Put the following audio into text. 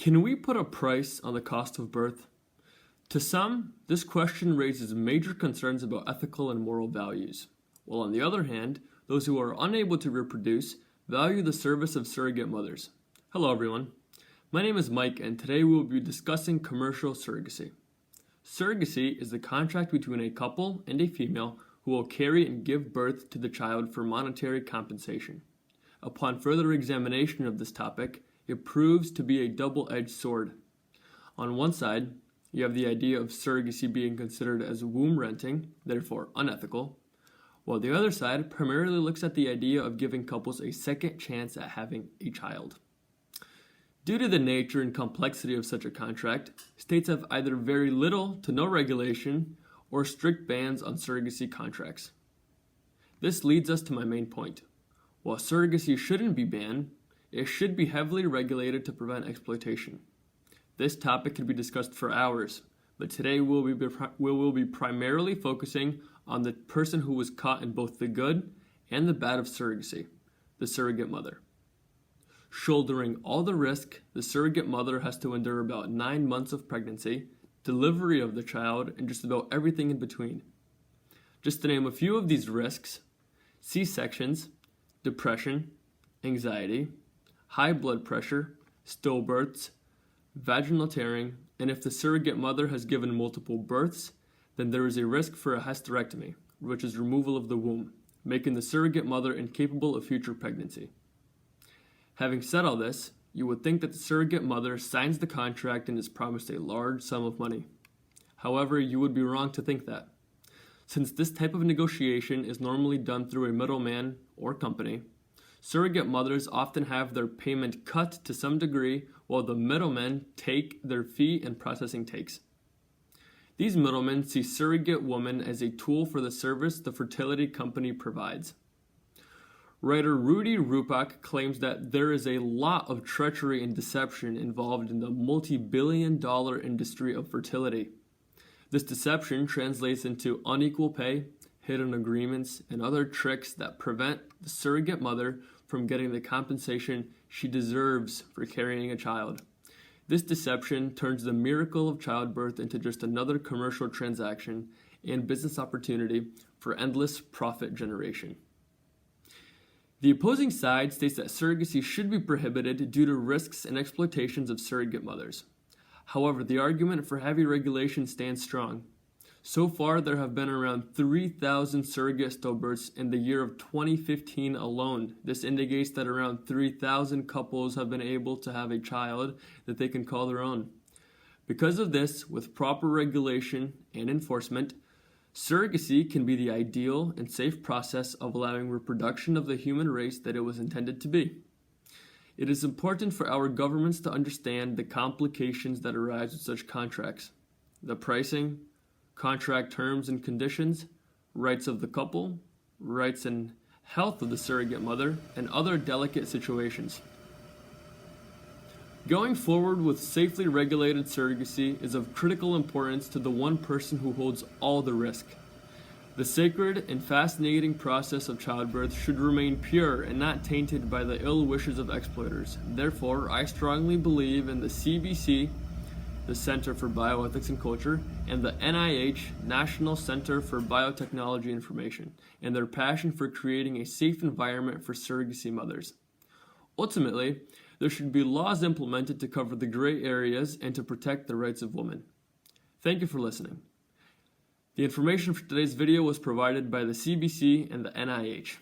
Can we put a price on the cost of birth? To some, this question raises major concerns about ethical and moral values, while on the other hand, those who are unable to reproduce value the service of surrogate mothers. Hello everyone, my name is Mike and today we will be discussing commercial surrogacy. Surrogacy is the contract between a couple and a female who will carry and give birth to the child for monetary compensation. Upon further examination of this topic, it proves to be a double-edged sword. On one side, you have the idea of surrogacy being considered as womb renting, therefore unethical, while the other side primarily looks at the idea of giving couples a second chance at having a child. Due to the nature and complexity of such a contract, states have either very little to no regulation or strict bans on surrogacy contracts. This leads us to my main point. While surrogacy shouldn't be banned, it should be heavily regulated to prevent exploitation. This topic could be discussed for hours, but today we will be primarily focusing on the person who was caught in both the good and the bad of surrogacy, the surrogate mother. Shouldering all the risk, the surrogate mother has to endure about 9 months of pregnancy, delivery of the child, and just about everything in between. Just to name a few of these risks: C-sections, depression, anxiety, high blood pressure, stillbirths, vaginal tearing, and if the surrogate mother has given multiple births, then there is a risk for a hysterectomy, which is removal of the womb, making the surrogate mother incapable of future pregnancy. Having said all this, you would think that the surrogate mother signs the contract and is promised a large sum of money. However, you would be wrong to think that. Since this type of negotiation is normally done through a middleman or company, surrogate mothers often have their payment cut to some degree while the middlemen take their fee and processing takes. These middlemen see surrogate women as a tool for the service the fertility company provides. Writer Rudy Rupak claims that there is a lot of treachery and deception involved in the multi-billion-dollar industry of fertility. This deception translates into unequal pay, hidden agreements, and other tricks that prevent the surrogate mother from getting the compensation she deserves for carrying a child. This deception turns the miracle of childbirth into just another commercial transaction and business opportunity for endless profit generation. The opposing side states that surrogacy should be prohibited due to risks and exploitations of surrogate mothers. However, the argument for heavy regulation stands strong. So far, there have been around 3,000 surrogate stillbirths in the year of 2015 alone. This indicates that around 3,000 couples have been able to have a child that they can call their own. Because of this, with proper regulation and enforcement, surrogacy can be the ideal and safe process of allowing reproduction of the human race that it was intended to be. It is important for our governments to understand the complications that arise with such contracts, the pricing, contract terms and conditions, rights of the couple, rights and health of the surrogate mother, and other delicate situations. Going forward with safely regulated surrogacy is of critical importance to the one person who holds all the risk. The sacred and fascinating process of childbirth should remain pure and not tainted by the ill wishes of exploiters. Therefore, I strongly believe in the CBC, the Center for Bioethics and Culture, and the NIH, National Center for Biotechnology Information, and their passion for creating a safe environment for surrogacy mothers. Ultimately, there should be laws implemented to cover the gray areas and to protect the rights of women. Thank you for listening. The information for today's video was provided by the CBC and the NIH.